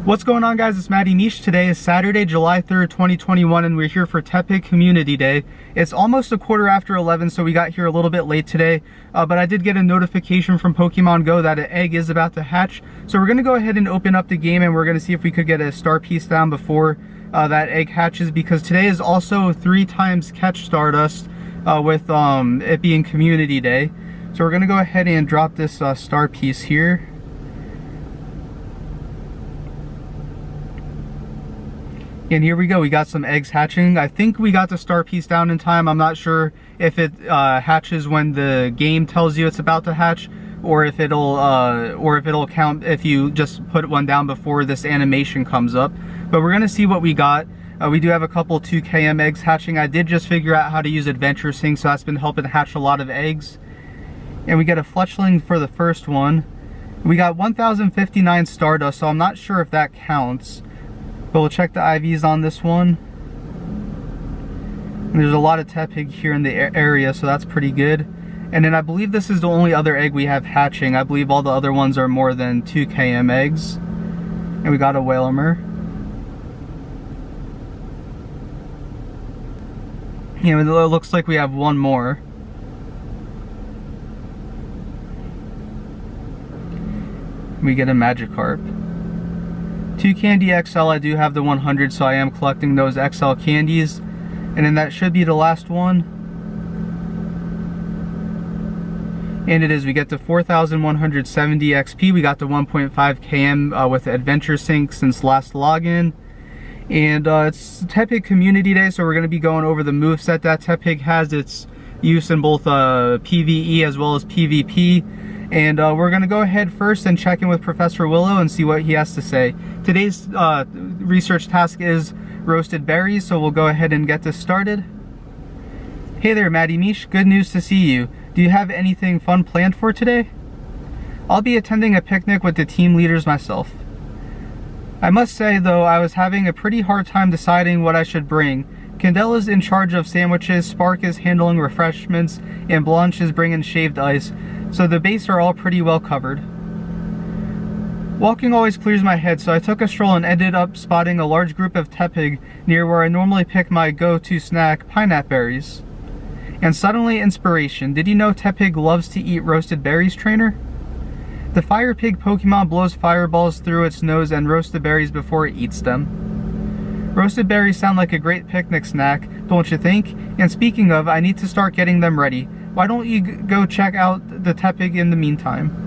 What's going on, guys? It's Matty Niche. Today is Saturday, July 3rd, 2021, and we're here for Tepig Community Day. It's almost a quarter after 11, so we got here a little bit late today, but I did get a notification from Pokemon Go that an egg is about to hatch. So we're going to go ahead and open up the game, and we're going to see if we could get a star piece down before that egg hatches, because today is also 3 times catch Stardust with it being Community Day. So we're going to go ahead and drop this star piece here. And here we go, we got some eggs hatching. I think we got the star piece down in time. I'm not sure if it hatches when the game tells you it's about to hatch, or if it'll count if you just put one down before this animation comes up. But we're gonna see what we got. We do have a couple 2km eggs hatching. I did just figure out how to use Adventure Sync, so that's been helping hatch a lot of eggs. And we get a fletchling for the first one. We got 1059 Stardust, so I'm not sure if that counts. But we'll check the IVs on this one. And there's a lot of Tepig here in the area, so that's pretty good. And then I believe this is the only other egg we have hatching. I believe all the other ones are more than 2km eggs. And we got a Whalmer. And it looks like we have one more. We get a Magikarp. 2 Candy XL, I do have the 100, so I am collecting those XL candies. And then that should be the last one. And it is, we get the 4,170 XP. We got the 1.5 km with Adventure Sync since last login. And it's Tepig Community Day, so we're going to be going over the moveset that Tepig has. Its use in both PvE as well as PvP. And we're going to go ahead first and check in with Professor Willow and see what he has to say. Today's research task is roasted berries, so we'll go ahead and get this started. Hey there, Matty Mish. Good news to see you. Do you have anything fun planned for today? I'll be attending a picnic with the team leaders myself. I must say, though, I was having a pretty hard time deciding what I should bring. Candela's in charge of sandwiches, Spark is handling refreshments, and Blanche is bringing shaved ice. So the base are all pretty well covered. Walking always clears my head, so I took a stroll and ended up spotting a large group of Tepig near where I normally pick my go-to snack, pineapple berries. And suddenly inspiration. Did you know Tepig loves to eat roasted berries, trainer? The fire pig Pokemon blows fireballs through its nose and roasts the berries before it eats them. Roasted berries sound like a great picnic snack, don't you think? And speaking of, I need to start getting them ready. Why don't you go check out the Tepig in the meantime?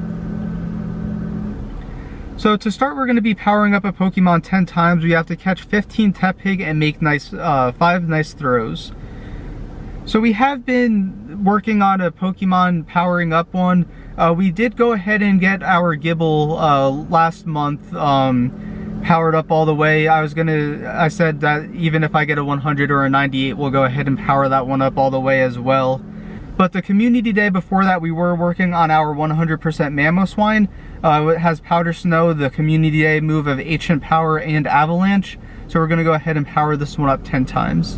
So to start, we're going to be powering up a Pokemon 10 times. We have to catch 15 Tepig and make 5 nice throws. So we have been working on a Pokemon powering up one. We did go ahead and get our Gibble last month powered up all the way. I said that even if I get a 100 or a 98, we'll go ahead and power that one up all the way as well. But the community day before that, we were working on our 100% Mamoswine. It has Powder Snow, the community day move of Ancient Power and Avalanche. So we're going to go ahead and power this one up 10 times.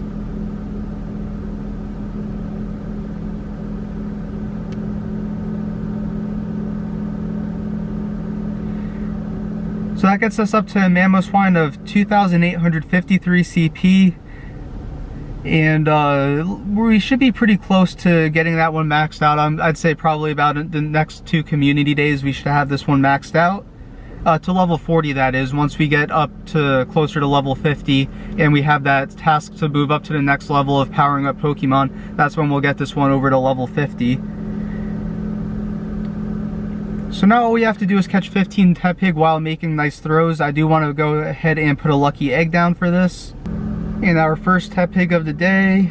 So that gets us up to a Mamoswine of 2,853 CP. And we should be pretty close to getting that one maxed out. I'd say probably about the next 2 community days we should have this one maxed out. To level 40, that is, once we get up to closer to level 50 and we have that task to move up to the next level of powering up Pokemon, that's when we'll get this one over to level 50. So now all we have to do is catch 15 Tepig while making nice throws. I do want to go ahead and put a lucky egg down for this. And our first Tepig of the day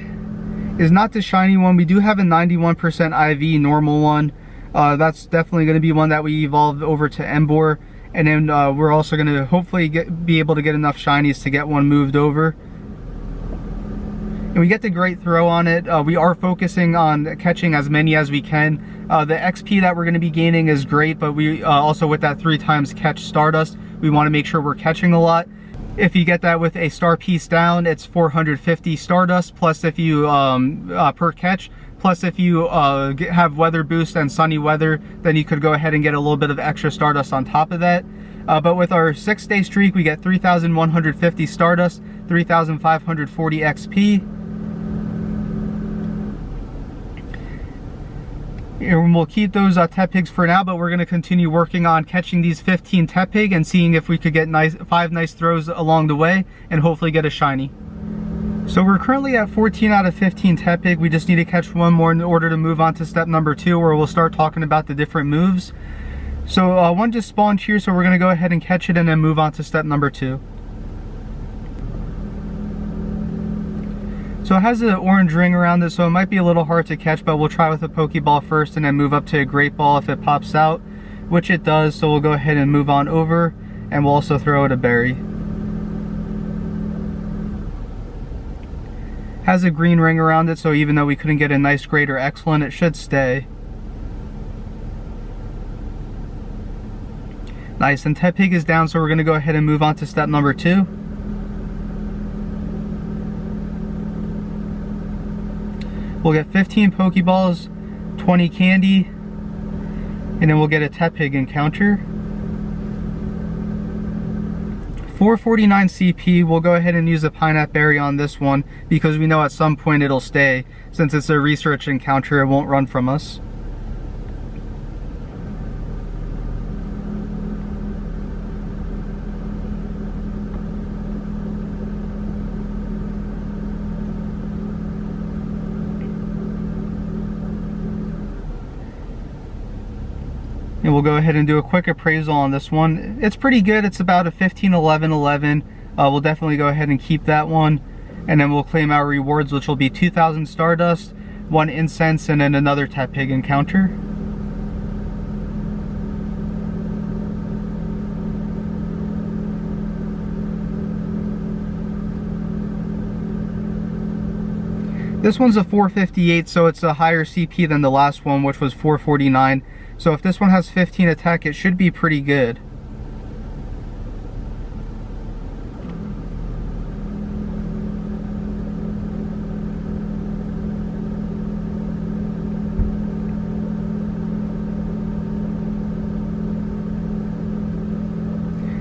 is not the shiny one. We do have a 91% IV normal one. That's definitely going to be one that we evolve over to Emboar. And then we're also going to hopefully be able to get enough shinies to get one moved over. And we get the great throw on it. We are focusing on catching as many as we can. The XP that we're going to be gaining is great, but we also, with that 3 times catch Stardust, we want to make sure we're catching a lot. If you get that with a star piece down, it's 450 Stardust, plus if you per catch, Plus, if you have weather boost and sunny weather, then you could go ahead and get a little bit of extra Stardust on top of that. But with our 6-day streak, we get 3,150 Stardust, 3,540 XP. And we'll keep those Tepigs for now, but we're going to continue working on catching these 15 Tepig and seeing if we could get 5 nice throws along the way and hopefully get a shiny. So we're currently at 14 out of 15 Tepig. We just need to catch one more in order to move on to step number 2, where we'll start talking about the different moves. So one just spawned here, so we're going to go ahead and catch it and then move on to step number 2. So it has an orange ring around it, so it might be a little hard to catch, but we'll try with a Pokeball first and then move up to a Great Ball if it pops out, which it does. So we'll go ahead and move on over, and we'll also throw it a berry. Has a green ring around it, so even though we couldn't get a nice, great, or excellent, it should stay. Nice, and Tepig is down, so we're going to go ahead and move on to step number 2. We'll get 15 Pokeballs, 20 candy, and then we'll get a Tepig encounter. 449 CP, we'll go ahead and use a Pineapple Berry on this one because we know at some point it'll stay. Since it's a research encounter, it won't run from us. And we'll go ahead and do a quick appraisal on this one. It's pretty good. It's about a 15, 11, 11. We'll definitely go ahead and keep that one. And then we'll claim our rewards, which will be 2,000 Stardust, 1 Incense, and then another Tepig encounter. This one's a 458, so it's a higher CP than the last one, which was 449. So if this one has 15 attack, it should be pretty good.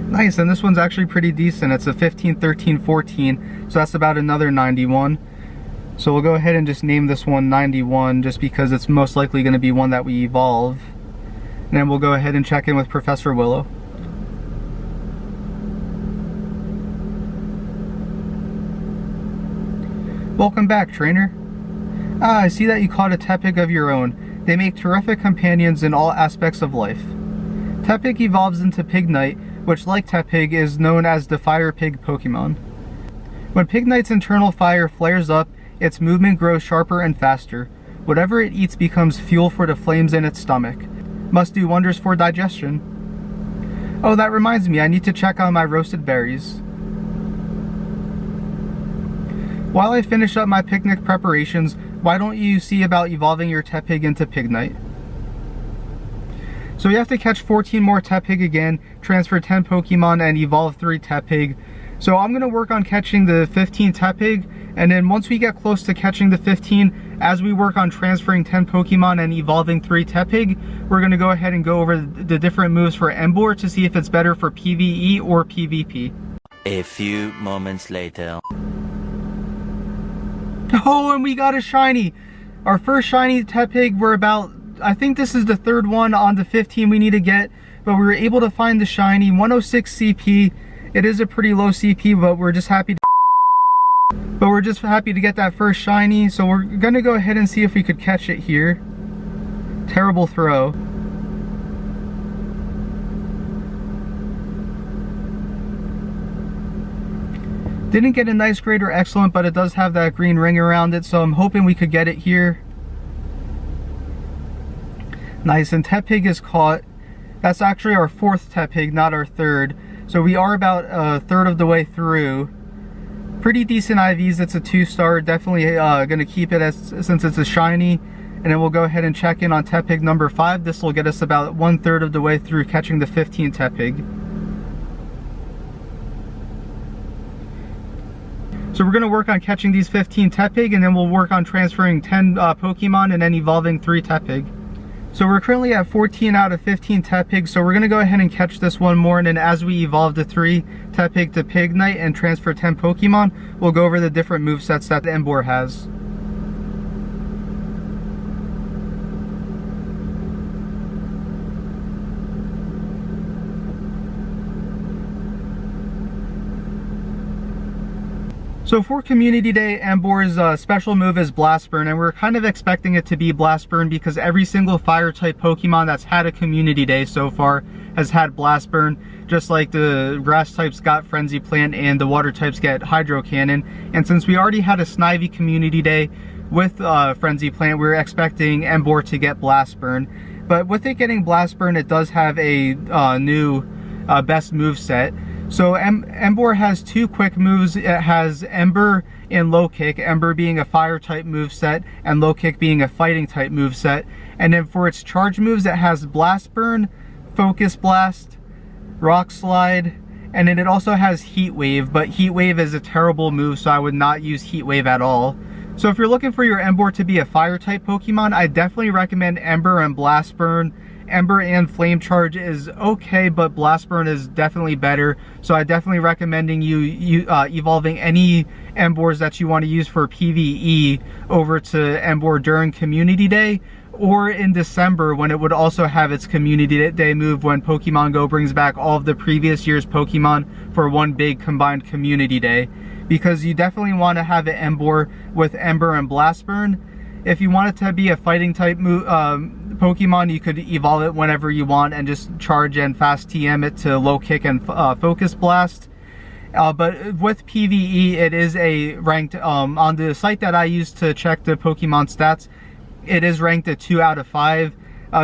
Nice, and this one's actually pretty decent. It's a 15, 13, 14, so that's about another 91. So we'll go ahead and just name this one 91, just because it's most likely going to be one that we evolve. And then we'll go ahead and check in with Professor Willow. Welcome back, trainer. I see that you caught a Tepig of your own. They make terrific companions in all aspects of life. Tepig evolves into Pignite, which, like Tepig, is known as the Fire Pig Pokemon. When Pignite's internal fire flares up, its movement grows sharper and faster. Whatever it eats becomes fuel for the flames in its stomach. Must do wonders for digestion. Oh, that reminds me, I need to check on my roasted berries. While I finish up my picnic preparations, why don't you see about evolving your Tepig into Pignite? So we have to catch 14 more Tepig again, transfer 10 Pokemon, and evolve 3 Tepig. So I'm going to work on catching the 15 Tepig, and then once we get close to catching the 15, as we work on transferring 10 Pokemon and evolving 3 Tepig, we're going to go ahead and go over the different moves for Emboar to see if it's better for PvE or PvP. A few moments later. Oh, and we got a shiny! Our first shiny Tepig, we're about, I think this is the 3rd one on the 15 we need to get, but we were able to find the shiny, 106 CP. It is a pretty low CP, but we're just happy to get that first shiny. So we're gonna go ahead and see if we could catch it here. Terrible throw. Didn't get a nice, great, or excellent, but it does have that green ring around it, so I'm hoping we could get it here. Nice, and Tepig is caught. That's actually our 4th Tepig, not our 3rd. So we are about a 1/3 of the way through. Pretty decent IVs. It's a 2-star. Definitely gonna keep it since it's a shiny. And then we'll go ahead and check in on Tepig number 5. This will get us about 1/3 of the way through catching the 15 Tepig. So we're going to work on catching these 15 Tepig, and then we'll work on transferring 10 Pokemon and then evolving 3 Tepig. So we're currently at 14 out of 15 Tepig, so we're going to go ahead and catch this one more, and then as we evolve the 3 Tepig to Pignite and transfer 10 Pokemon, we'll go over the different movesets that Emboar has. So for Community Day, Emboar's special move is Blast Burn, and we're kind of expecting it to be Blast Burn because every single fire type Pokemon that's had a Community Day so far has had Blast Burn, just like the grass types got Frenzy Plant and the water types get Hydro Cannon. And since we already had a Snivy Community Day with Frenzy Plant, we're expecting Emboar to get Blast Burn. But with it getting Blast Burn, it does have a new best move set. So Emboar has 2 quick moves. It has Ember and Low Kick, Ember being a fire type moveset and Low Kick being a fighting type moveset. And then for its charge moves, it has Blast Burn, Focus Blast, Rock Slide, and then it also has Heat Wave, but Heat Wave is a terrible move, so I would not use Heat Wave at all. So if you're looking for your Emboar to be a fire type Pokemon, I definitely recommend Ember and Blast Burn. Ember and Flame Charge is okay, but Blast Burn is definitely better. So I definitely recommending you evolving any Emboars that you want to use for PvE over to Emboar during Community Day, or in December when it would also have its Community Day move when Pokemon Go brings back all of the previous year's Pokemon for one big combined Community Day. Because you definitely want to have an Emboar with Ember and Blast Burn. If you want it to be a fighting type Pokemon, you could evolve it whenever you want and just charge and fast TM it to Low Kick and Focus Blast. But with PvE, it is a ranked, on the site that I use to check the Pokemon stats, it is ranked a 2 out of 5.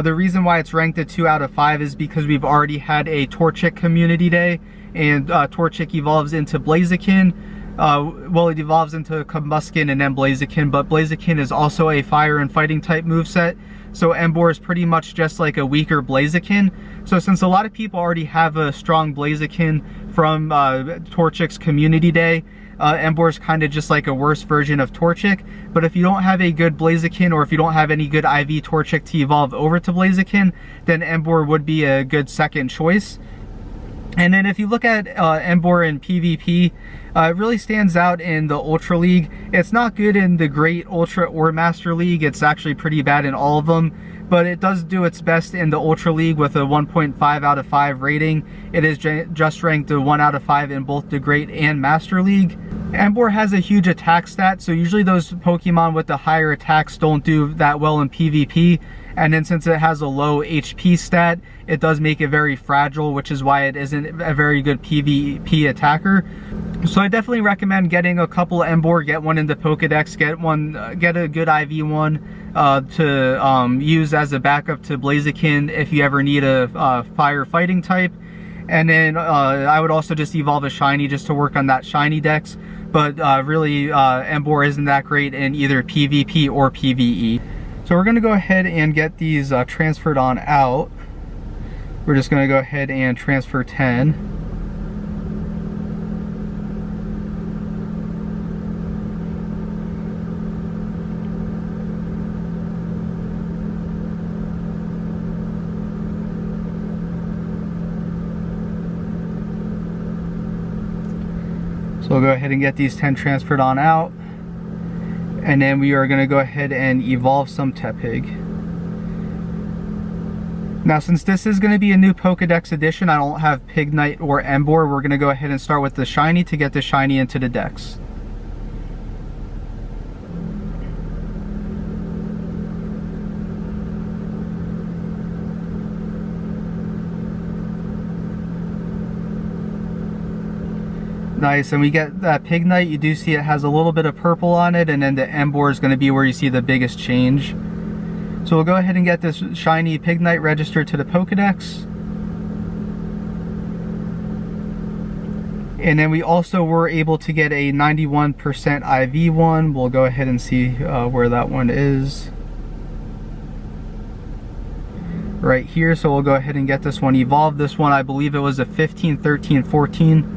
The reason why it's ranked a 2 out of 5 is because we've already had a Torchic Community Day, and Torchic evolves into Blaziken. Well, it evolves into Combuskin and then Blaziken, but Blaziken is also a fire and fighting type moveset, so Emboar is pretty much just like a weaker Blaziken. So since a lot of people already have a strong Blaziken from Torchic's Community Day, Emboar is kind of just like a worse version of Torchic. But if you don't have a good Blaziken, or if you don't have any good IV Torchic to evolve over to Blaziken, then Emboar would be a good second choice. And then if you look at Emboar in PvP, it really stands out in the Ultra League. It's not good in the Great, Ultra, or Master League. It's actually pretty bad in all of them. But it does do its best in the Ultra League with a 1.5 out of 5 rating. It is just ranked a 1 out of 5 in both the Great and Master League. Emboar has a huge attack stat, so usually those Pokemon with the higher attacks don't do that well in PvP. And then since it has a low HP stat, it does make it very fragile, which is why it isn't a very good PvP attacker. So I definitely recommend getting a couple Emboar, get one in the Pokedex, get a good IV one to use as a backup to Blaziken if you ever need a fire fighting type. And then I would also just evolve a shiny just to work on that shiny dex. But really, Emboar isn't that great in either PvP or PvE. So we're going to go ahead and get these transferred on out. We're just going to go ahead and transfer 10. So we'll go ahead and get these 10 transferred on out. And then we are going to go ahead and evolve some Tepig. Now since this is going to be a new Pokedex edition, I don't have Pignite or Emboar. We're going to go ahead and start with the shiny to get the shiny into the dex. Nice, and we get that Pignite. You do see it has a little bit of purple on it, and then the Emboar is going to be where you see the biggest change. So we'll go ahead and get this shiny Pignite registered to the Pokedex. And then we also were able to get a 91% IV one. We'll go ahead and see where that one is. Right here, so we'll go ahead and get this one evolved. This one, I believe it was a 15, 13, 14.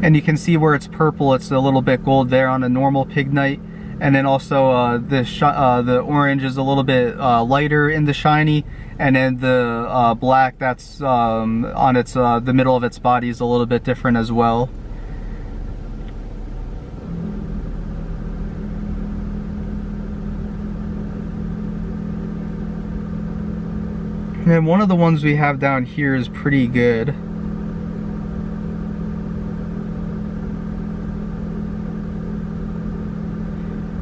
And you can see where it's purple, it's a little bit gold there on a normal Pignite. And then also the orange is a little bit lighter in the shiny, and then the black that's on its the middle of its body is a little bit different as well. And then one of the ones we have down here is pretty good.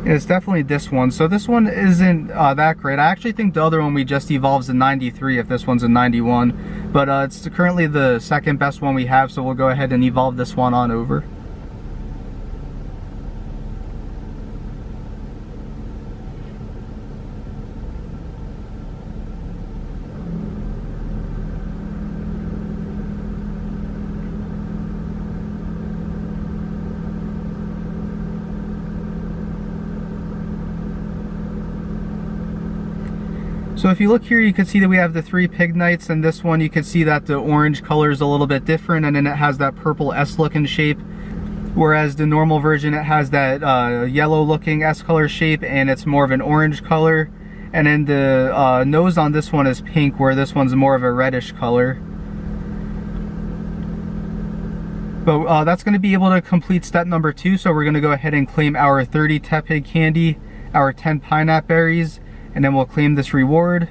It's definitely this one. So this one isn't that great. I actually think the other one we just evolves a 93 if this one's a 91. But it's currently the second best one we have, so we'll go ahead and evolve this one on over. So if you look here, you can see that we have the 3 Pignites, and this one you can see that the orange color is a little bit different, and then it has that purple S looking shape, whereas the normal version it has that yellow looking S color shape, and it's more of an orange color. And then the nose on this one is pink, where this one's more of a reddish color. But that's going to be able to complete step number 2, so we're going to go ahead and claim our 30 Tepig candy, our 10 pineapple berries, and then we'll claim this reward.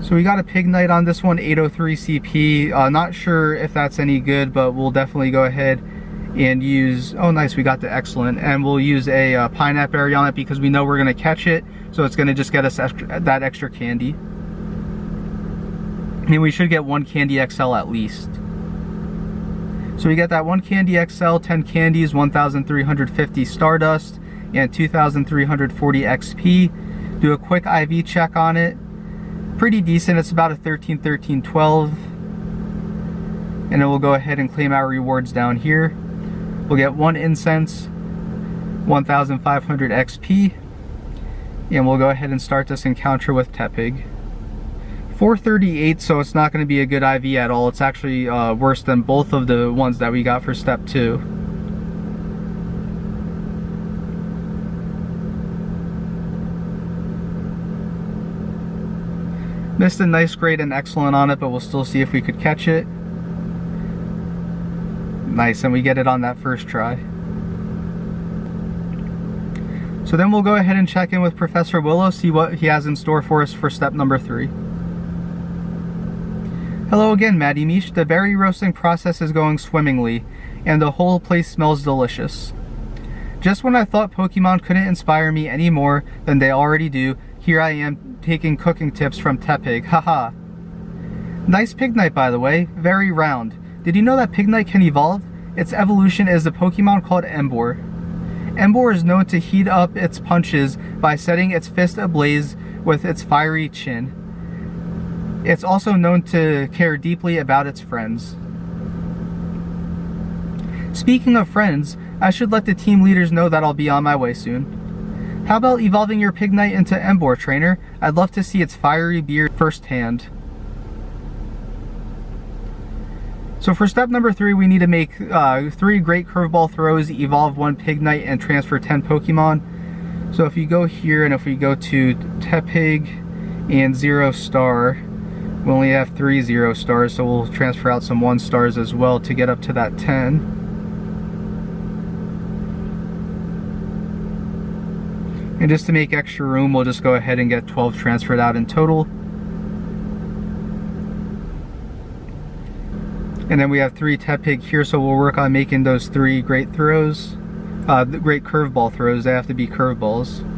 So we got a Pignite on this one, 803 CP. Not sure if that's any good, but we'll definitely go ahead and use, oh nice, we got the excellent, and we'll use a pineapple berry on it because we know we're going to catch it, so it's going to just get us that extra candy. And we should get 1 candy XL at least. So we get that 1 candy XL, 10 candies, 1,350 Stardust, and 2,340 XP. Do a quick IV check on it. Pretty decent, it's about a 13, 13, 12. And then we'll go ahead and claim our rewards down here. We'll get 1 incense, 1,500 XP, and we'll go ahead and start this encounter with Tepig. 438, so it's not going to be a good IV at all. It's actually worse than both of the ones that we got for step 2. Missed a nice, great, and excellent on it, but we'll still see if we could catch it. Nice, and we get it on that first try. So then we'll go ahead and check in with Professor Willow, see what he has in store for us for step number 3. Hello again, Maddie Mish. The berry roasting process is going swimmingly, and the whole place smells delicious. Just when I thought Pokemon couldn't inspire me any more than they already do, here I am taking cooking tips from Tepig, haha. Nice Pignite, by the way, very round. Did you know that Pignite can evolve? Its evolution is a Pokemon called Emboar. Emboar is known to heat up its punches by setting its fist ablaze with its fiery chin. It's also known to care deeply about its friends. Speaking of friends, I should let the team leaders know that I'll be on my way soon. How about evolving your Pignite into Emboar, trainer? I'd love to see its fiery beard firsthand. So for step number 3, we need to make 3 great curveball throws, evolve 1 Pignite, and transfer 10 Pokemon. So if you go here, and if we go to Tepig and 0 star, we only have 3 0 stars, so we'll transfer out some 1 stars as well to get up to that 10. And just to make extra room, we'll just go ahead and get 12 transferred out in total. And then we have 3 Tepig here, so we'll work on making those 3 great throws. The great curveball throws, they have to be curveballs.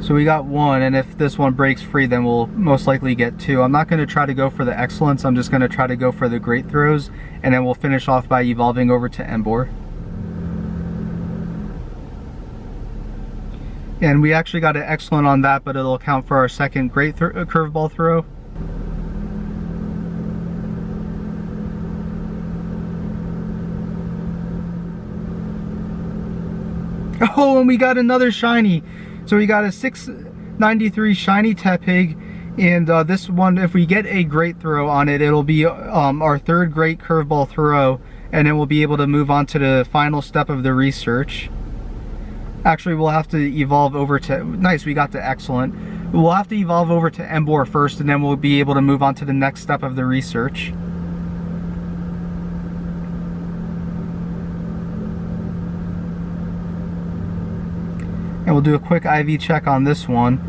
So we got 1, and if this one breaks free, then we'll most likely get 2. I'm not going to try to go for the excellence, I'm just going to try to go for the great throws, and then we'll finish off by evolving over to Emboar. And we actually got an excellent on that, but it'll count for our second great curveball throw. Oh, and we got another shiny. So we got a 693 shiny Tepig And this one, if we get a great throw on it, it'll be our third great curveball throw, and then we'll be able to move on to the final step of the research. Actually, we'll have to evolve over to, nice, we got to excellent. We'll have to evolve over to Embor first, and then we'll be able to move on to the next step of the research. And we'll do a quick IV check on this one.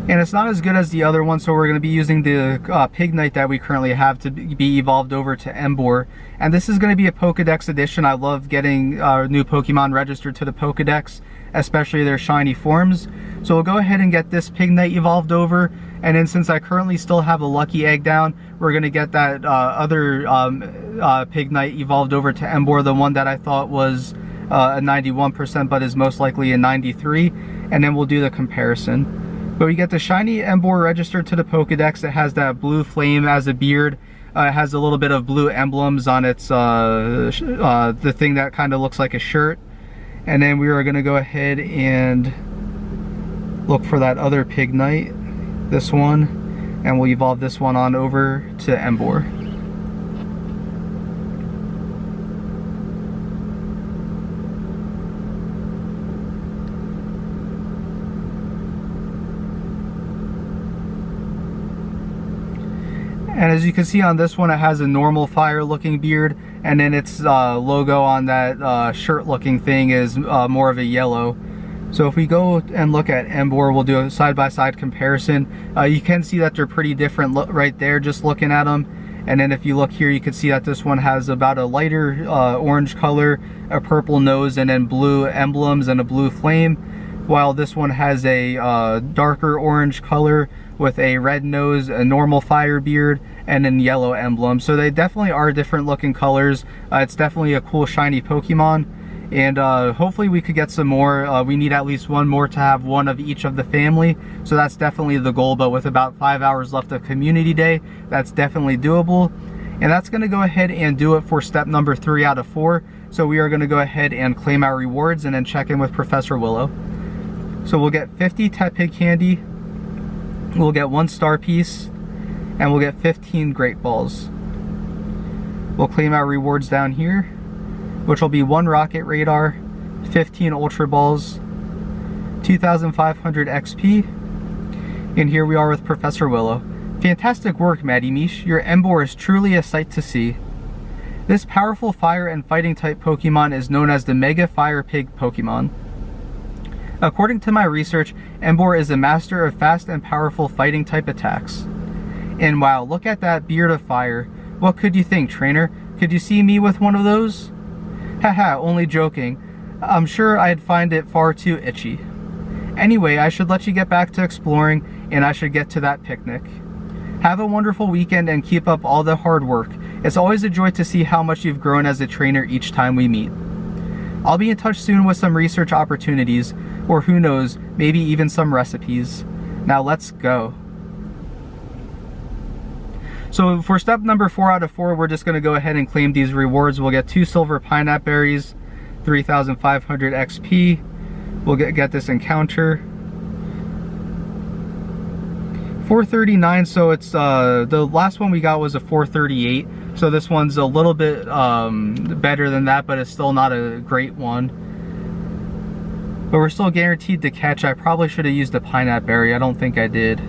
And it's not as good as the other one, so we're going to be using the Pignite that we currently have to be evolved over to Embor. And this is going to be a Pokedex edition. I love getting new Pokemon registered to the Pokedex, especially their shiny forms. So we'll go ahead and get this Pignite evolved over. And then since I currently still have a Lucky Egg down, we're going to get that other Pignite evolved over to Embor, the one that I thought was a 91% but is most likely a 93, and then we'll do the comparison. But we get the shiny Embor registered to the Pokedex. It has that blue flame as a beard. It has a little bit of blue emblems on its the thing that kind of looks like a shirt. And then we are going to go ahead and look for that other Pignite, this one, and we'll evolve this one on over to Embor. And as you can see on this one, it has a normal fire looking beard, and then its logo on that shirt looking thing is more of a yellow. So if we go and look at Embor, we'll do a side-by-side comparison. You can see that they're pretty different right there just looking at them. And then if you look here, you can see that this one has about a lighter orange color, a purple nose, and then blue emblems and a blue flame, while this one has a darker orange color with a red nose, a normal fire beard, and then yellow emblem. So they definitely are different looking colors. It's definitely a cool shiny Pokemon, and hopefully we could get some more. We need at least one more to have one of each of the family, so that's definitely the goal. But with about 5 hours left of Community Day, that's definitely doable. And that's going to go ahead and do it for step number 3 out of 4. So we are going to go ahead and claim our rewards and then check in with Professor Willow. So we'll get 50 Tepig candy, we'll get 1 star piece, and we'll get 15 Great Balls. We'll claim our rewards down here, which will be 1 Rocket Radar, 15 Ultra Balls, 2,500 XP, and here we are with Professor Willow. Fantastic work, Maddie Mish. Your Embor is truly a sight to see. This powerful fire and fighting type Pokemon is known as the Mega Fire Pig Pokemon. According to my research, Embor is a master of fast and powerful fighting type attacks. And wow, look at that beard of fire. What could you think, trainer? Could you see me with one of those? Haha, only joking. I'm sure I'd find it far too itchy. Anyway, I should let you get back to exploring, and I should get to that picnic. Have a wonderful weekend and keep up all the hard work. It's always a joy to see how much you've grown as a trainer each time we meet. I'll be in touch soon with some research opportunities, or who knows, maybe even some recipes. Now let's go. So for step number 4 out of 4, we're just going to go ahead and claim these rewards. We'll get 2 silver pineapple berries, 3,500 XP. We'll get this encounter. 439, so it's the last one we got was a 438. So this one's a little bit better than that, but it's still not a great one. But we're still guaranteed to catch. I probably should have used a pineapple berry. I don't think I did.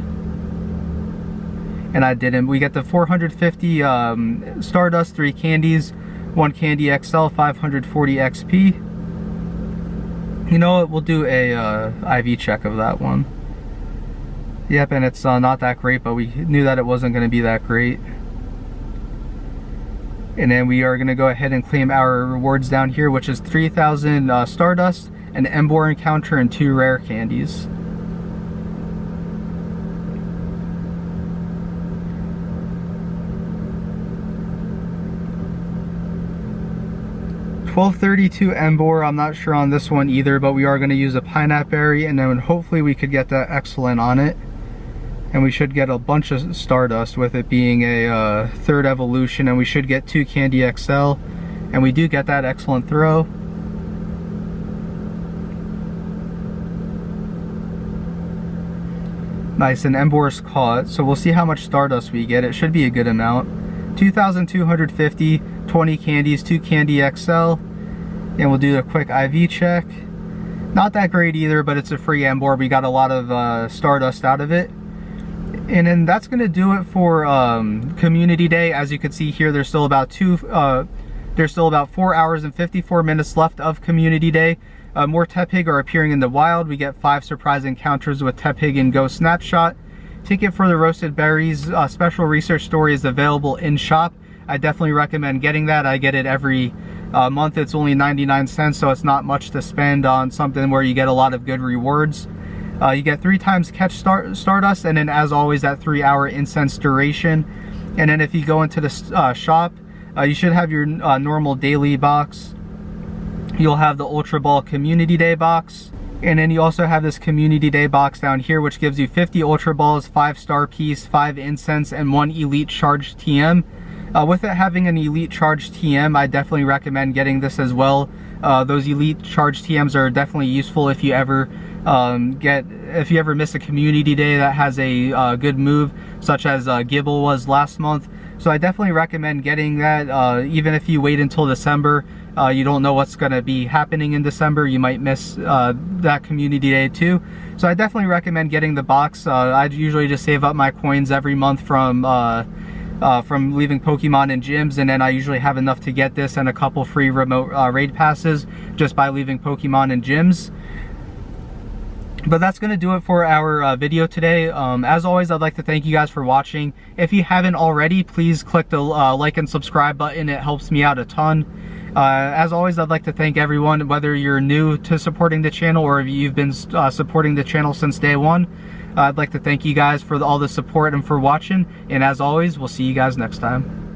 And I didn't. We get the 450 Stardust, 3 candies, 1 Candy XL, 540 XP. You know what? We'll do a IV check of that one. Yep, and it's not that great, but we knew that it wasn't going to be that great. And then we are going to go ahead and claim our rewards down here, which is 3,000 Stardust, an Embor encounter, and 2 rare candies. $12.32 Embor. I'm not sure on this one either, but we are going to use a pineapple berry, and then hopefully we could get that excellent on it. And we should get a bunch of Stardust with it being a 3rd evolution, and we should get 2 Candy XL, and we do get that excellent throw. Nice, and Embor's caught, so we'll see how much Stardust we get. It should be a good amount. 2,250, 20 candies, 2 candy XL, and we'll do a quick IV check. Not that great either, but it's a free Embor. We got a lot of Stardust out of it. And then that's going to do it for Community Day. As you can see here, there's still about 4 hours and 54 minutes left of Community Day. More Tepig are appearing in the wild. We get 5 surprise encounters with Tepig and Go Snapshot. Ticket for the Roasted Berries special research story is available in shop. I definitely recommend getting that. I get it every month. It's only 99 cents, so it's not much to spend on something where you get a lot of good rewards. You get 3 times catch Stardust, and then as always that 3-hour incense duration. And then if you go into the shop, you should have your normal daily box. You'll have the Ultra Ball Community Day box. And then you also have this Community Day box down here, which gives you 50 Ultra Balls, 5 Star Piece, 5 Incense, and 1 Elite Charged TM. With it having an Elite Charged TM, I definitely recommend getting this as well. Those Elite Charged TMs are definitely useful if you ever miss a Community Day that has a good move, such as Gibble was last month. So I definitely recommend getting that. Even if you wait until December, you don't know what's going to be happening in December. You might miss that Community Day too. So I definitely recommend getting the box. I usually just save up my coins every month from leaving Pokemon in gyms, and then I usually have enough to get this and a couple free remote raid passes just by leaving Pokemon in gyms. But that's going to do it for our video today. As always, I'd like to thank you guys for watching. If you haven't already, please click the like and subscribe button. It helps me out a ton. As always, I'd like to thank everyone, whether you're new to supporting the channel or if you've been supporting the channel since day one. I'd like to thank you guys for all the support and for watching. And as always, we'll see you guys next time.